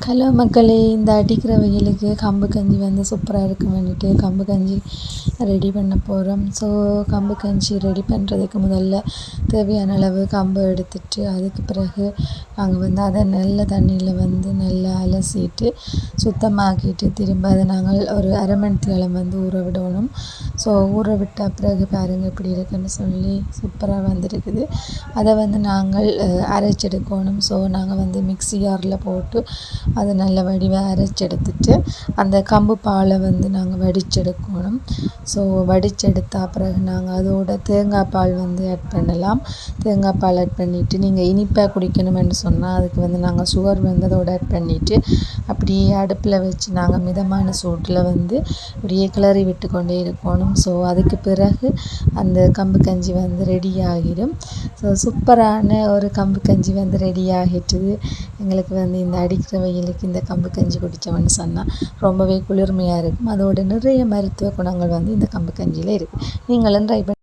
Hello மக்களே, இந்த அடிக்கிற வெயிலுக்கு கம்பு கஞ்சி வந்து சூப்பராக இருக்கும் வந்துட்டு கம்பு கஞ்சி ரெடி பண்ண போகிறோம். ஸோ கம்பு கஞ்சி ரெடி பண்ணுறதுக்கு முதல்ல தேவையான அளவு கம்பு எடுத்துட்டு அதுக்கு பிறகு நாங்கள் வந்து அதை நல்ல தண்ணியில் வந்து நல்லா அலசிட்டு சுத்தமாக்கிட்டு திரும்ப அதை நாங்கள் ஒரு அரை மணி நேரம் வந்து ஊற விடணும். ஸோ ஊற விட்ட பிறகு பாருங்கள் இப்படி இருக்குன்னு சொல்லி சூப்பராக வந்துருக்குது. அதை வந்து நாங்கள் அரைச்செடுக்கணும். ஸோ நாங்கள் வந்து மிக்ஸி ஜாரில் போட்டு அதை நல்ல வடிவாக அரைச்செடுத்துட்டு அந்த கம்பு பாலை வந்து நாங்கள் வடிச்செடுக்கணும். ஸோ வடிச்செடுத்த பிறகு நாங்கள் அதோட தேங்காய் பால் வந்து ஆட் பண்ணலாம். தேங்காய் பால் ஆட் பண்ணிவிட்டு நீங்கள் இனிப்பாக குடிக்கணுமென்னு சொன்னால் அதுக்கு வந்து நாங்கள் சுகர் வந்து அதோட ஆட் பண்ணிவிட்டு அப்படியே அடுப்பில் வச்சு நாங்கள் மிதமான சூட்டில் வந்து இப்படியே கிளறி விட்டு கொண்டே இருக்கணும். ஸோ அதுக்கு பிறகு அந்த கம்பு கஞ்சி வந்து ரெடி ஆகிடும். ஸோ சூப்பரான ஒரு கம்பு கஞ்சி வந்து ரெடி ஆகிட்டுது. எங்களுக்கு வந்து இந்த அடிக்கிற வெயிலுக்கு இந்த கம்பு கஞ்சி குடித்தோம்னு சொன்னால் ரொம்பவே குளிர்மையாக இருக்கும். அதோட நிறைய மருத்துவ குணங்கள் வந்து இந்த கம்பு கஞ்சியில் இருக்குது. நீங்களும் ட்ரை பண்ணி